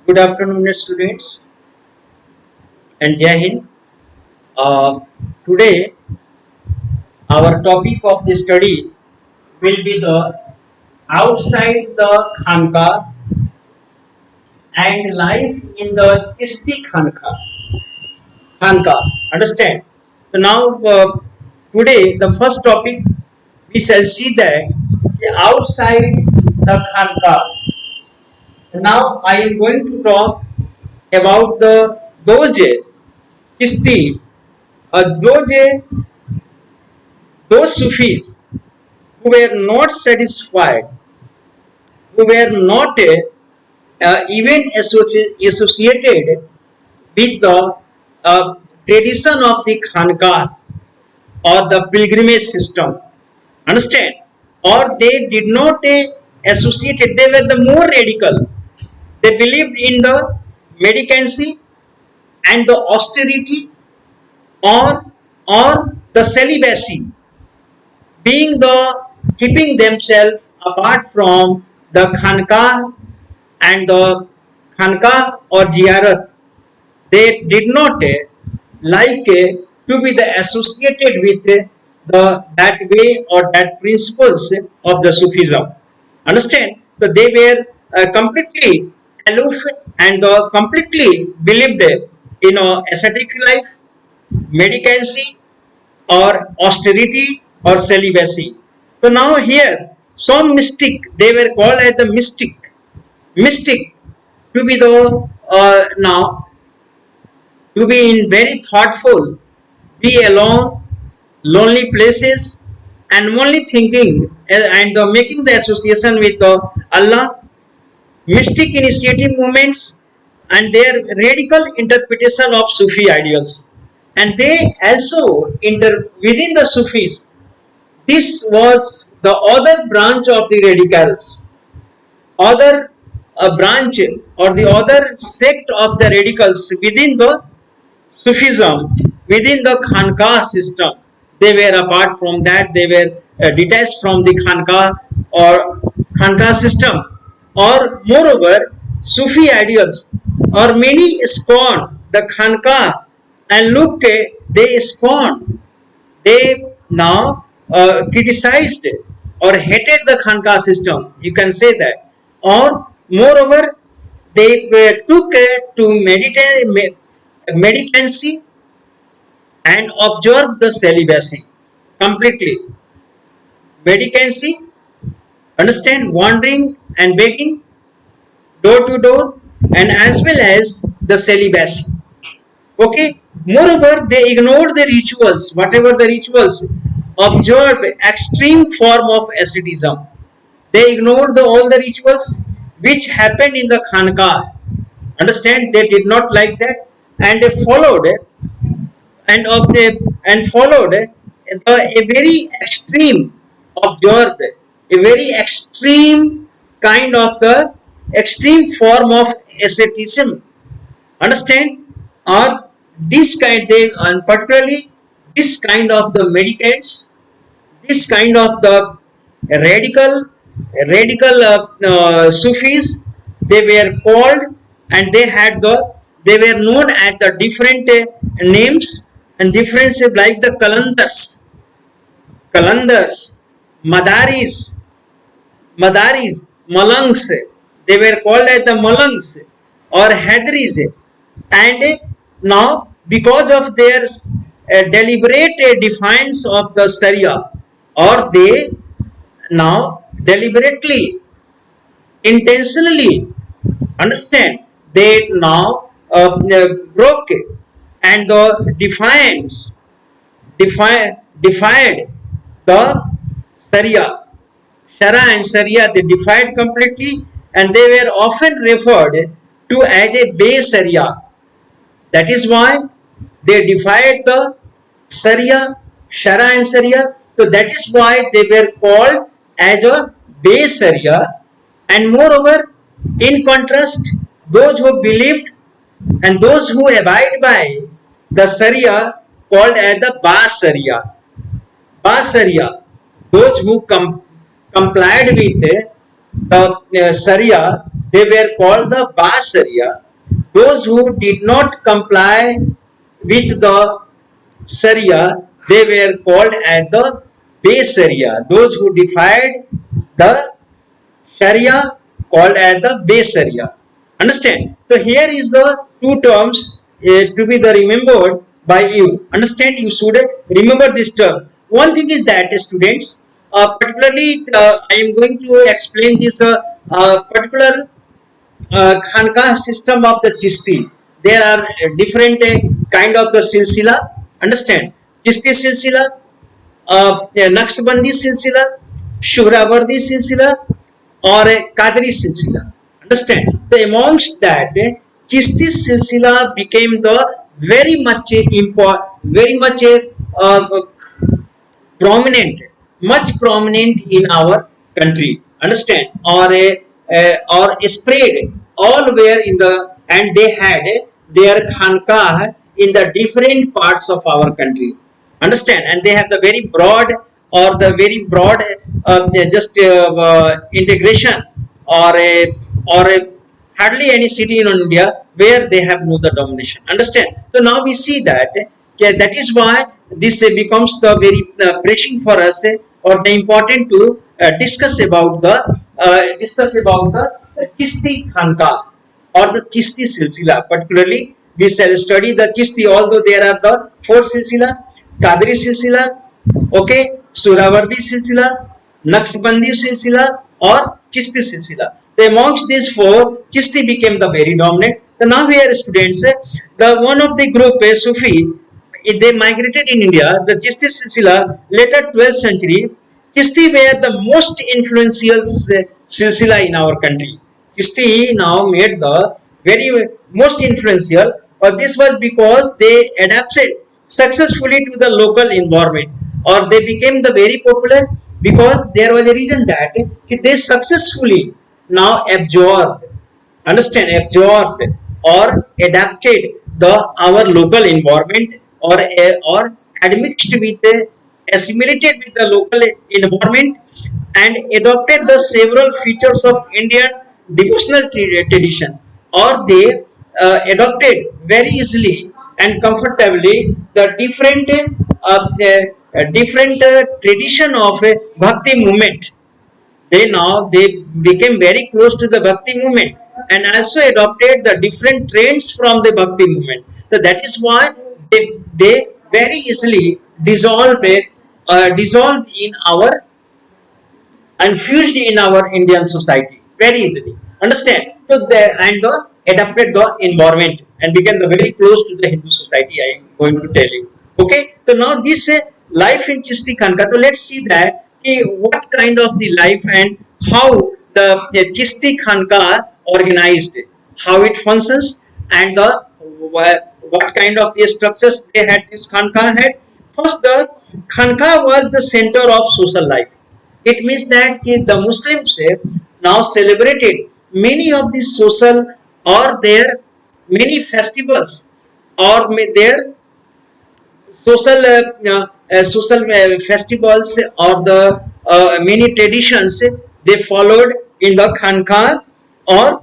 Good afternoon, students, and Jai Hind. Today, our topic of the study will be the outside the Khanka and life in the Chisti Khanka. Khanka, understand? So now, today, the first topic we shall see that outside the Khanka. Now, I am going to talk about the Doje Chisti. Doje those Sufis who were not satisfied, who were not even associated with the tradition of the Khanka or the pilgrimage system. Understand? Or they did not associate, they were the more radical. They believed in the medicancy and the austerity or, or the celibacy being the keeping themselves apart from the Khanka and the Khanka or Ziyarat, they did not like to be the associated with the that way or that principles of the Sufism. Understand? So they were completely aloof and completely believed in ascetic life, medicancy, or austerity or celibacy. So now here, some mystic, they were called as the mystic to be the now to be in very thoughtful, be alone, lonely places, and only thinking and making the association with Allah, mystic initiative movements, and their radical interpretation of Sufi ideals. And they also within the Sufis. This was the other branch of the radicals, other branch or the other sect of the radicals within the Sufism, within the Khanka system. They were apart from that, they were detached from the Khanka or Khanka system. Or moreover, Sufi ideals or many scorn the Khanka and look, they scorn, they now criticized or hated the Khanka system. You can say that. Or moreover, they took to meditate meditancy and observe the celibacy completely. Meditancy, understand, wandering and begging door to door, and as well as the celibacy. Okay. Moreover, they ignored the rituals, whatever the rituals, observed extreme form of asceticism. They ignored all the rituals which happened in the Khanka. Understand? They did not like that, and they followed and followed a very extreme observed, a very extreme kind of the extreme form of asceticism. Understand? Or this kind, they and particularly this kind of the medicants, this kind of the radical Sufis, they were called, and they were known as the different names and different like the Kalandars, Madaris, Malangs. They were called as the Malangs or Hadris. And now, because of their deliberate defiance of the Sharia, or they now deliberately, intentionally, understand, they now broke and defied the Sharia. Shara and Sharia, they defied completely, and they were often referred to as a Bay Sharia. That is why they defied the Sharia, Shara and Sharia. So that is why they were called as a Bay Sharia. And moreover, in contrast, those who believed and those who abide by the Sharia called as the Ba Sharia. Ba Sharia, those who complied with the Sharia, they were called the Basariya. Those who did not comply with the Sharia, they were called as the Basaria. Those who defied the Sharia called as the Basaria. Understand? So here is the two terms to be the remembered by you. Understand? You should remember this term. One thing is that students, particularly I am going to explain this particular Khankah system of the Chishti. There are different kind of the silsila. Understand? Chishti silsila, Naqshbandi silsila, Shuhrawardi silsila, or Qadri silsila. Understand? So amongst that, Chishti silsila became the very much important, very much prominent, much prominent in our country. Understand? Or spread all where in the, and they had their khankah in the different parts of our country. Understand? And they have the very broad or the very broad just integration or hardly any city in India where they have no the domination. Understand? So now we see that that is why this becomes the very pressing for us or the important to discuss about the Chishti Khanka or the Chishti Silsila. Particularly, we shall study the Chishti. Although there are the four Silsila: Qadri Silsila, okay, Surawardi Silsila, Naqshbandi Silsila, or Chishti Silsila. So amongst these four, Chishti became the very dominant. So now here, students, the one of the group Sufi, they migrated in India. The Chishti Silsila, later 12th century. Chishti were the most influential silsila in our country. Chishti now made the very most influential, but this was because they adapted successfully to the local environment, or they became the very popular because there was a reason that they successfully now absorbed, understand, absorbed or adapted the our local environment or admixed with assimilated with the local environment and adopted the several features of Indian devotional tradition, or they adopted very easily and comfortably the different tradition of a bhakti movement. They became very close to the bhakti movement and also adopted the different trends from the bhakti movement. So that is why they very easily dissolved in our and fused in our Indian society very easily. Understand? So they and adapted the environment and became the very close to the Hindu society. I am going to tell you. Okay. So now this life in Chishti Khanka. So let's see that what kind of the life and how the Chishti Khanka organized, how it functions, and the what kind of the structures they had. This Khanka had. First, the Khanka was the center of social life. It means that the Muslims now celebrated many of the social or their many festivals or their social festivals or the many traditions they followed in the Khanka, or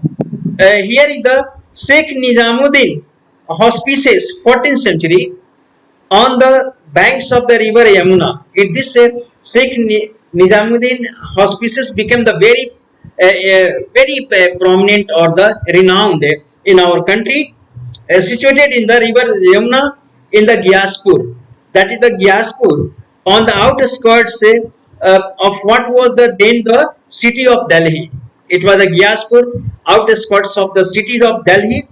here is the Sheikh Nizamuddin hospices 14th century on the banks of the river Yamuna. This Sheikh Nizamuddin hospices became the very prominent or the renowned in our country, situated in the river Yamuna in the Gyaspur. That is the Gyaspur on the outskirts of what was then the city of Delhi. It was the Gyaspur outskirts of the city of Delhi,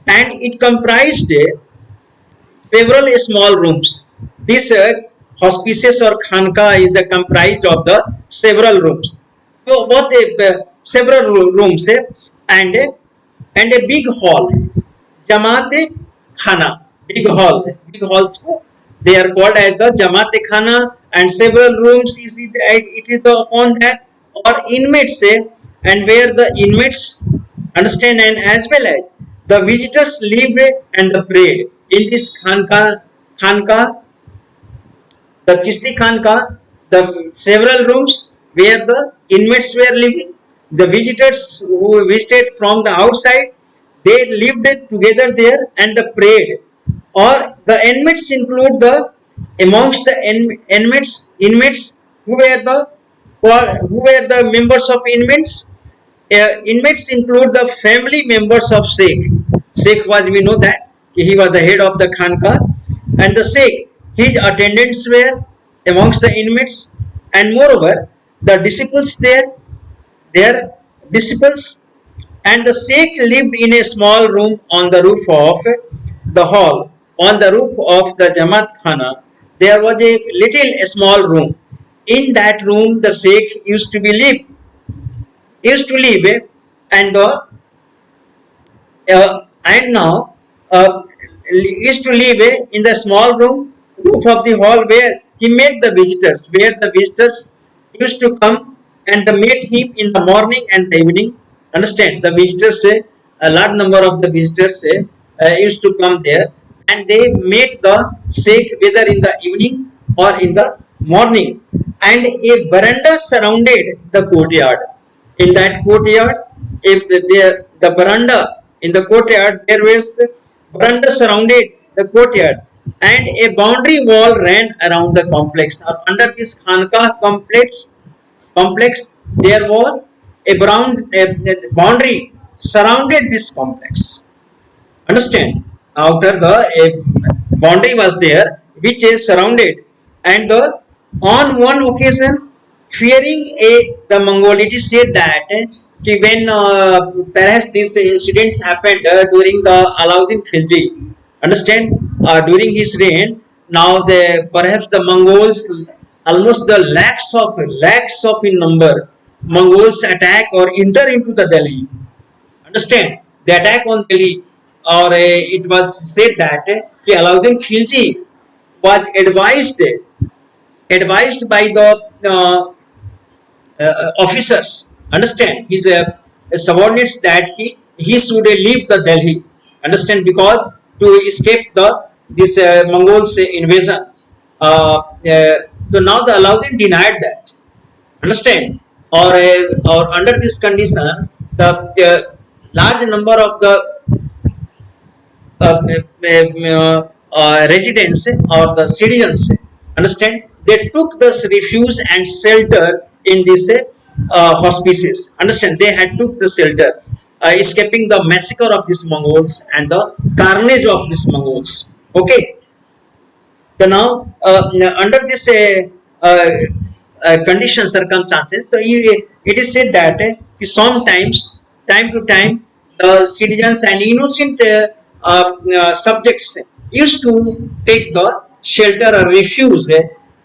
and it comprised several small rooms. This hospices or khanka is comprised of the several rooms. So both several rooms and a big hall. Jamaat Khana, big hall. Big halls they are called as the Jamaat Khana, and several rooms it is upon that or inmates and where the inmates understand and as well as the visitors lived and the prayed in this khanka, the Chishti Khanka, the several rooms where the inmates were living The visitors who visited from the outside, they lived together there and they prayed. Or the inmates include the amongst the inmates who were the members of inmates. Inmates include the family members of Sheikh. Sheikh was, we know that he was the head of the Khanka, and the Sheikh, his attendants were amongst the inmates, and moreover, the disciples there, their disciples, and the Sheikh lived in a small room on the roof of the hall. On the roof of the Jamaat Khana, there was a little a small room. In that room, the Sheikh used to live, and the and now used to live in the small roof of the hall where he met the visitors, where the visitors used to come and they met him in the morning and the evening. Understand? The visitors, a large number of the visitors used to come there, and they met the Sheikh whether in the evening or in the morning. And a veranda surrounded the courtyard. In that courtyard, if the veranda in the courtyard, there was the veranda surrounded the courtyard, and a boundary wall ran around the complex. Under this Khanka complex, there was a boundary surrounded this complex. Understand? Outer the a boundary was there which is surrounded, and on one occasion, fearing the Mongol, it is said that when perhaps these incidents happened during the Alauddin Khilji. Understand? During his reign, now the perhaps the Mongols, almost the lakhs of in number, Mongols attack or enter into the Delhi. Understand? The attack on Delhi, or it was said that Alauddin Khilji was advised by the officers. Understand? His subordinates that he should leave the Delhi. Understand? Because to escape this Mongols invasion. So now the Alauddin denied that. Understand? Or under this condition, the large number of the residents or the citizens, understand, they took this refuge and shelter in this hospices. Understand, they had took the shelter, escaping the massacre of these Mongols and the carnage of these Mongols. Okay. So now under this condition circumstances, so it is said that sometimes time to time the citizens and innocent subjects used to take the shelter or refuge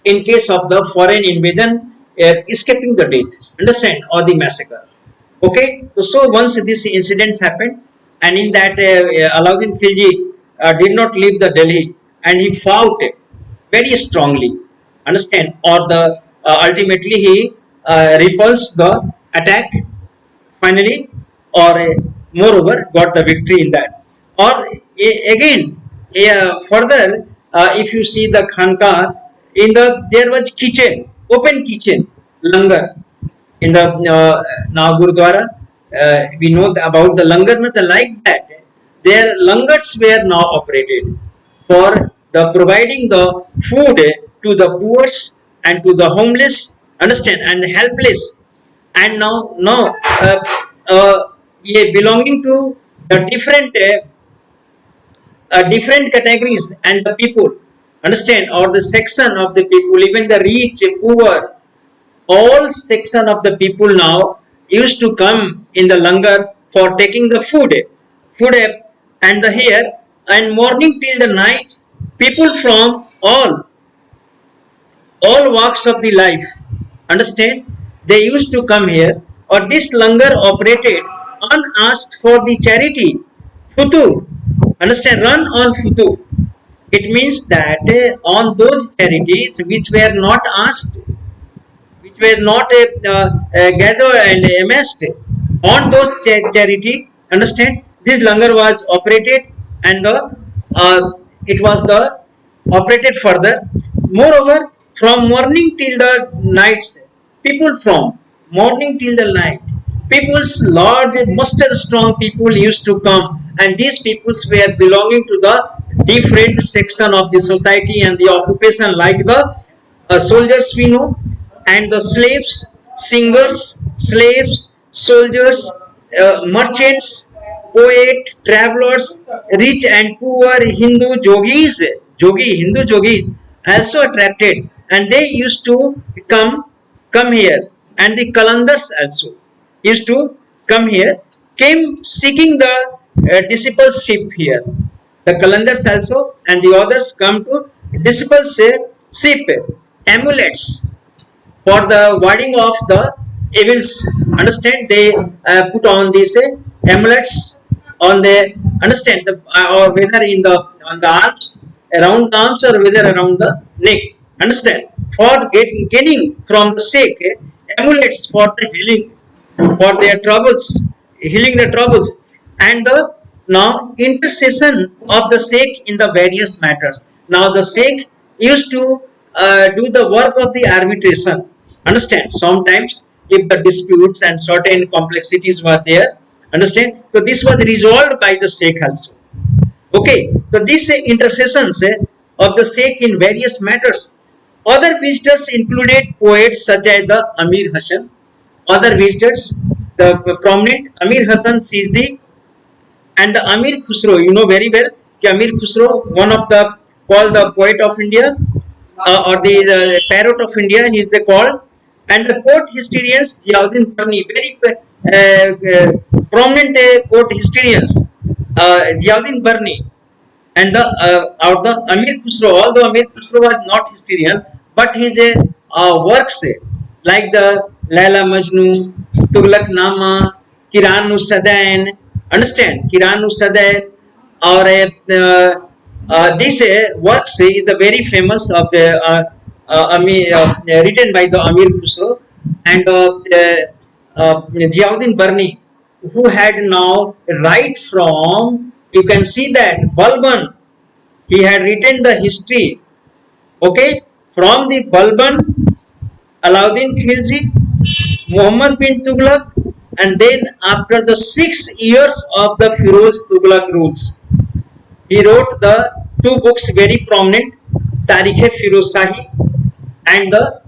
in case of the foreign invasion, escaping the death, understand, or the massacre. Okay, so once these incidents happened, and in that Alauddin Khilji did not leave the Delhi, and he fought very strongly, understand, or the ultimately he repulsed the attack finally, or moreover got the victory in that. Or again, further, if you see the Khanka, in the there was kitchen, open kitchen, langar in the now Gurudwara. We know about the langar, not like that. Their langars were now operated for the providing the food to the poor and to the homeless, understand, and the helpless. And now belonging to the different categories and the people, understand, or the section of the people, even the rich, poor, all section of the people now used to come in the langar for taking the food, and the here, and morning till the night, people from all walks of the life, understand, they used to come here, or this langar operated unasked for the charity, futu, understand, run on futu. It means that on those charities which were not asked, which were not gathered and amassed, on those charity, understand, this langar was operated, and it was the operated further. Moreover, from morning till the night, people from morning till the night, people's large muster strong people used to come, and these peoples were belonging to the different section of the society and the occupation, like the soldiers we know, and the slaves, singers, slaves, soldiers, merchants, poet, travelers, rich and poor, Hindu yogis, Hindu yogis also attracted, and they used to come come here, and the Kalandars also used to come here, came seeking the discipleship here. The Kalandars also and the others come to discipleship, amulets for the warding of the evils. Understand? They put on these amulets on the, understand, the, or whether in the on the arms, around the arms, or whether around the neck. Understand? For gaining from the sick amulets for the healing, for their troubles, healing the troubles, and the now intercession of the sick in the various matters. Now the sick used to do the work of the arbitration. Understand? Sometimes if the disputes and certain complexities were there, understand? So this was resolved by the sick also. Okay, so these intercessions of the sick in various matters. Other visitors included poets such as the Amir Hassan. Other visitors, the prominent Amir Hassan Sizdi and the Amir Khusro. You know very well Amir Khusro, one of the called the poet of India, or the parrot of India, he is the called, and the court historians Ziauddin Barni, very prominent court historians, Ziauddin Barni, and the or the Amir Khusro. Although Amir Khusro was not historian, but his works like the Laila Majnu, Tughlaq Nama, Kiranu Sadain, understand, Kiranu Sadain, or this works is the very famous of the written by the Amir Khusro, and Ziauddin Barni, who had now right from, you can see that Balban, he had written the history, okay, from the Balban, Alauddin Khilji, Muhammad bin Tughlaq, and then after the 6 years of the Firoz Tughlaq rules, he wrote the two books very prominent, Tarikh-e Firoz Shahi, and the,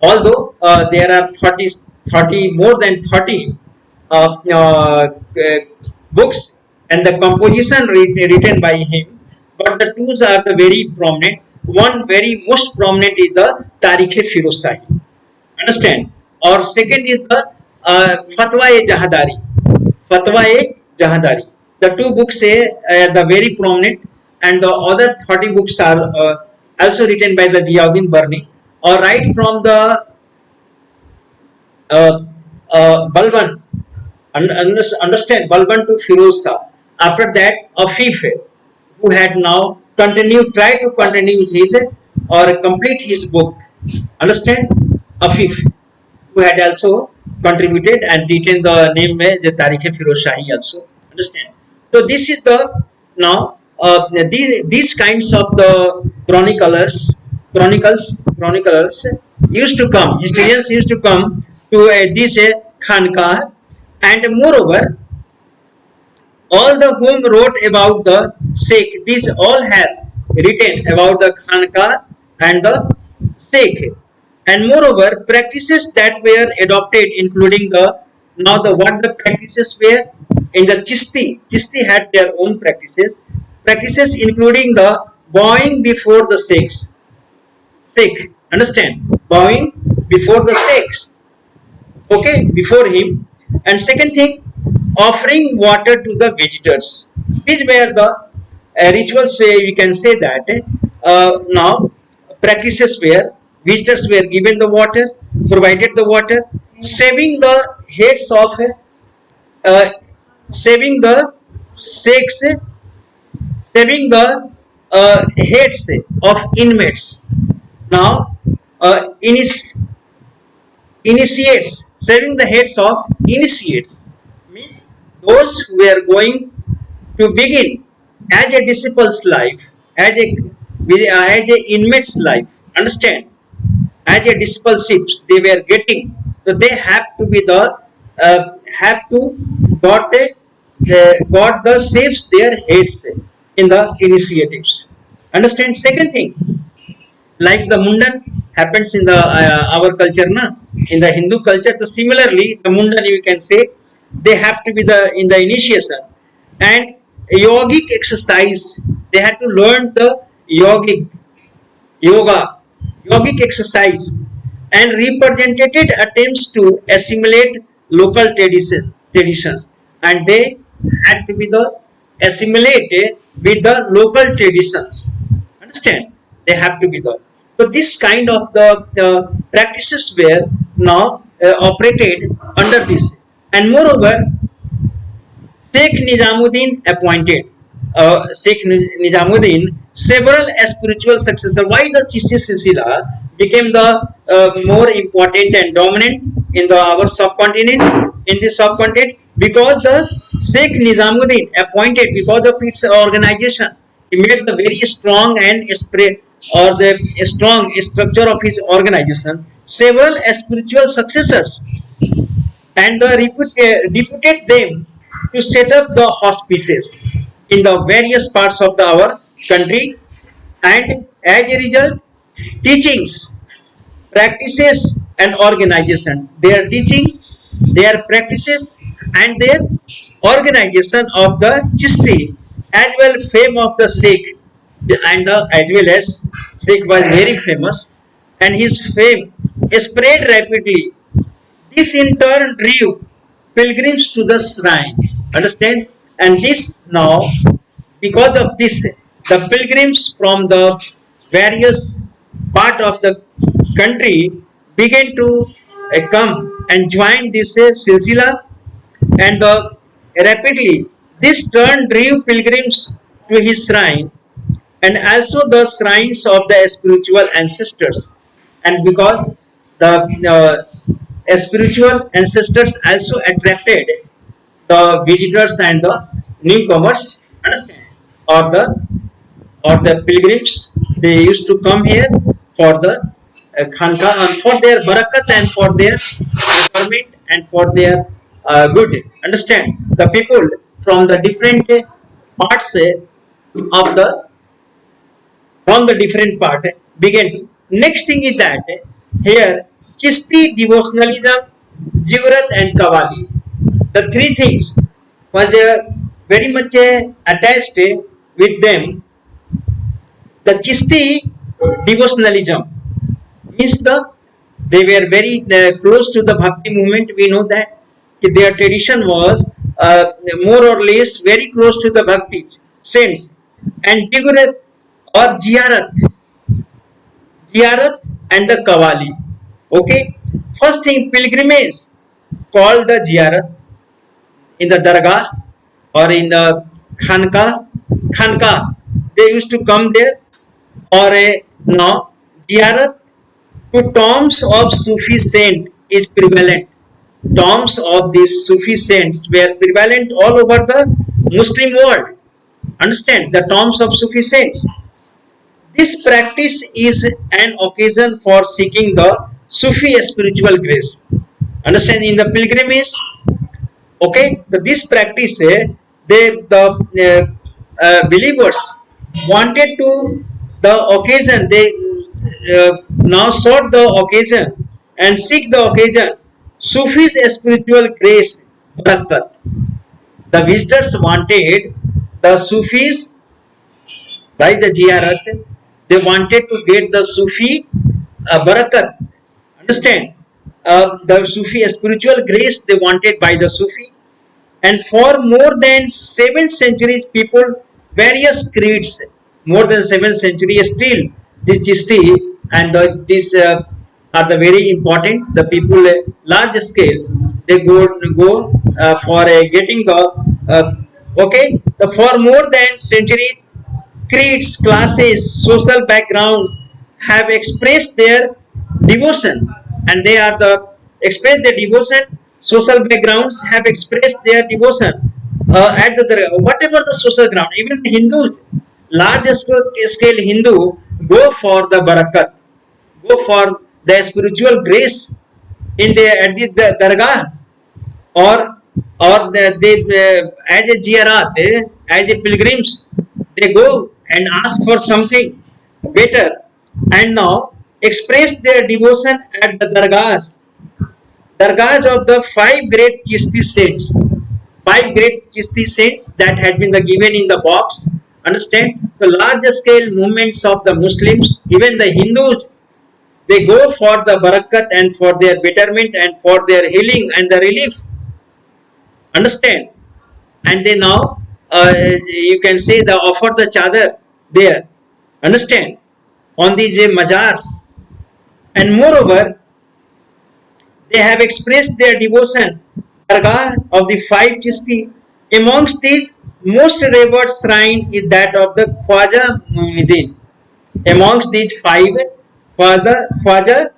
although there are 30 more than 30 books and the composition written by him, but the two are the very prominent. One very most prominent is the Tarikh-e Firoz Shahi. Understand? Or second is the Fatwa-e Jahadari. Fatwa-e Jahadari. The two books the very prominent, and the other 30 books are also written by the Ziauddin Barni, or right from the Balban, understand, Balban to Firoz Shah. After that, Afif, who had now tried to continue his or complete his book. Understand? Afif, who had also contributed and written the name the Tarikh-e Firoz Shahi also. Understand? So this is the now these kinds of the chroniclers used to come. Historians used to come to this Khanqah, and moreover, all the whom wrote about the Sikh, these all have written about the Khanqah and the Sikh, and moreover, practices that were adopted, including the now the what the practices were in the Chishti had their own practices including the bowing before the Sikh, understand, bowing before the Sikhs, okay, before him. And second thing, offering water to the visitors. These were the rituals, we can say that now practices where visitors were given the water, provided the water, saving the heads of saving the Sikhs, saving the heads of inmates. Now initiates, saving the heads of initiates, means those who are going to begin as a disciple's life, as a inmate's life. Understand? As a discipleship they were getting, so they have to be the have to got a, got the saves their heads in the initiatives. Understand? Second thing, like the mundan happens in the our culture na, in the Hindu culture, so similarly the mundan you can say they have to be the in the initiation, and yogic exercise they have to learn the yogic yoga yogic exercise, and representative attempts to assimilate local traditions, and they had to be the assimilated with the local traditions. Understand? They have to be the, so this kind of the practices were now operated under this, and moreover Sheikh Nizamuddin appointed Sheikh Nizamuddin several spiritual successors. Why the Chishti Silsila became the more important and dominant in the our subcontinent, in this subcontinent? Because the Sheikh Nizamuddin appointed, because of its organization, he made the very strong and spread or the strong structure of his organization, several spiritual successors, and the deputed them to set up the hospices in the various parts of our country, and as a result teachings, practices and organization, their teaching, their practices and their organization of the Chishti, as well fame of the Sikh, and the, as well as Sikh was very famous, and his fame spread rapidly. This in turn drew pilgrims to the shrine. Understand? And this now, because of this, the pilgrims from the various part of the country began to come and join this silsila, and rapidly this turn drew pilgrims to his shrine, and also the shrines of the spiritual ancestors, and because the spiritual ancestors also attracted the visitors and the newcomers, understand, or the pilgrims, they used to come here for the khanka and for their barakat and for their government and for their good. Understand? The people from the different parts of the from the different part began to. Next thing is that here Chisti devotionalism, Jivrat and Kavali. The three things was very much attached with them. The Chisti devotionalism means they were very close to the Bhakti movement. We know that their tradition was more or less very close to the Bhakti saints, and Jigurat or Ziyarat and the Kavali. Okay, first thing, pilgrimage called the Ziyarat in the Dargah or in the Khanka. They used to come there, or no, Ziyarat to tombs of Sufi saint is prevalent. Tombs of these Sufi saints were prevalent all over the Muslim world. Understand? The tombs of Sufi saints. This practice is an occasion for seeking the Sufi spiritual grace. Understand? In the pilgrimage, okay, so this practice, the believers wanted to the occasion. They now sought the occasion and seek the occasion. Sufi's spiritual grace, barakat. The visitors wanted the Sufis by the ziyarat. They wanted to get the Sufi barakat. Understand? The Sufi spiritual grace they wanted by the Sufi. And for more than 7 centuries, people, various creeds, more than 7 centuries, still this Chisti and these are the very important. The people large scale, they go for getting the okay. For more than centuries, creeds, classes, social backgrounds have expressed their devotion, and they are the express their devotion. Social backgrounds have expressed their devotion at the whatever the social ground. Even the Hindus, large scale Hindu, go for the barakat, go for the spiritual grace in the at the dargah, or or as a ziyarat, as a pilgrims, they go and ask for something better, and now express their devotion at the dargahs of the five great Chishti saints. Five great Chishti saints that had been given in the box. Understand? The larger scale movements of the Muslims, even the Hindus, they go for the barakat and for their betterment and for their healing and the relief. Understand? And they now, you can say, the offer the chadar there. Understand? On these majars. And moreover, they have expressed their devotion dargah of the five Chishti. Amongst these, most revered shrine is that of the Khwaja Muinuddin. Amongst these five, Khwaja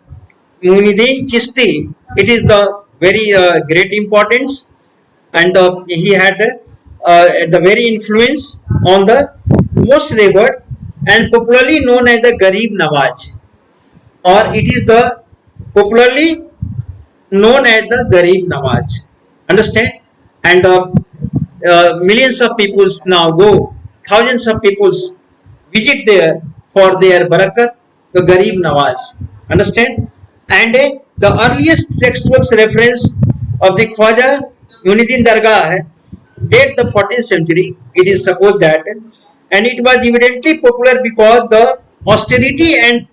Muinuddin Chishti, it is the very great importance, and he had the very influence on the most revered and popularly known as the Garib Nawaz, or it is the popularly known as the Garib Nawaz. Understand? And millions of peoples now go, thousands of peoples visit there for their barakat, the Garib Nawaz. Understand? And the earliest textual reference of the Khwaja Muinuddin Dargah date the 14th century. It is supposed that, and it was evidently popular because the austerity and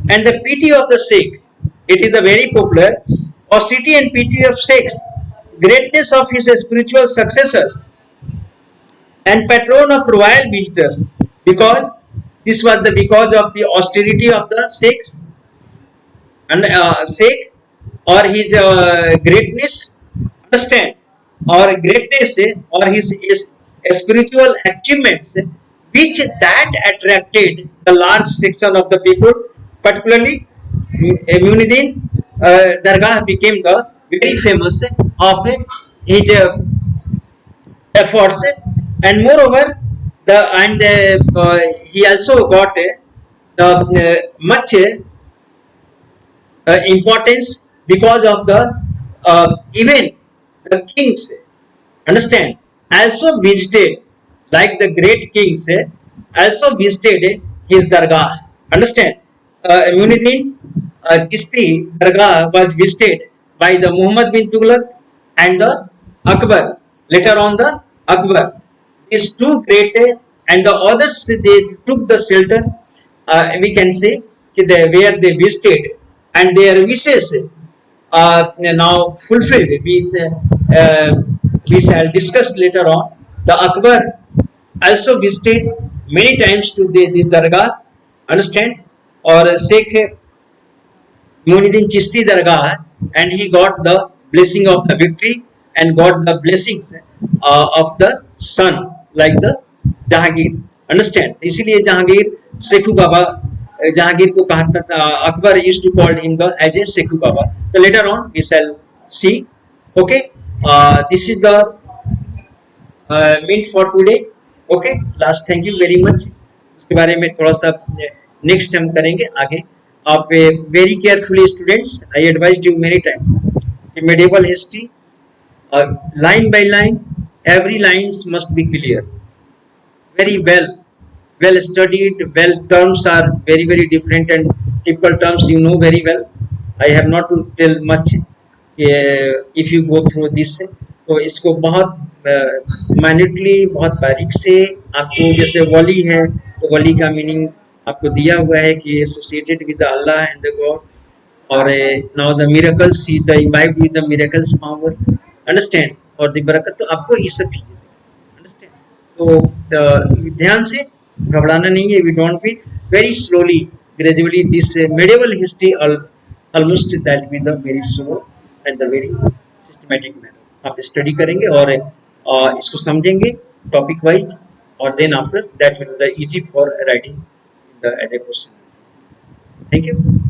the piety of the Sikh. It is a very popular austerity and piety of Sikhs, greatness of his spiritual successors, and patron of royal visitors. Because this was the because of the austerity of the Sikhs and Sikh, or his greatness. Understand? Or greatness, or his spiritual achievements, which that attracted the large section of the people, particularly Muinuddin Dargah became the very famous of his efforts, and moreover, he also got the much importance because of the even the kings. Understand? Also visited, like the great kings, also visited his dargah. Understand? Muinuddin Chishti dargah was visited by the Muhammad bin Tughlaq and the Akbar. Later on, the Akbar. These two great and the others, they took the shelter. We can say where they visited, and their wishes now fulfilled. We shall discuss later on. The Akbar also visited many times to this dargah. Understand? Or Sheikh Muinuddin Chishti dargah, and he got the blessing of the victory and got the blessings of the son, like the Jahangir. Understand? इसीलिए जहांगीर शेखू बाबा, जहांगीर को कहा था, Akbar used to call him the as a Sheikhu Baba. So later on we shall see. Okay, this is the meant for today. Okay, last thank you very much. उसके बारे में थोड़ा सा next हम करेंगे आगे. आप very carefully students, I advised you many times. Medieval history, line by line, every lines must be clear. Very well studied. Well, terms are very different, and typical terms you know very well. I have not to tell much. If you go through this, तो इसको बहुत minutely, बहुत बारीक से आपको, जैसे वली है तो वली का मीनिंग आपको दिया हुआ है कि associated with the Allah and the God, और now the miracles, the imbibed with the miracles power. Understand? और the बरकत, तो आपको ये सब चीजें understand. तो ध्यान से घबराना नहीं है. We don't be very slowly, gradually. This medieval history almost that with the very slow and the very systematic manner. आप स्टडी करेंगे और इसको समझेंगे टॉपिक वाइज, और then after that will be easy for writing the question. Thank you.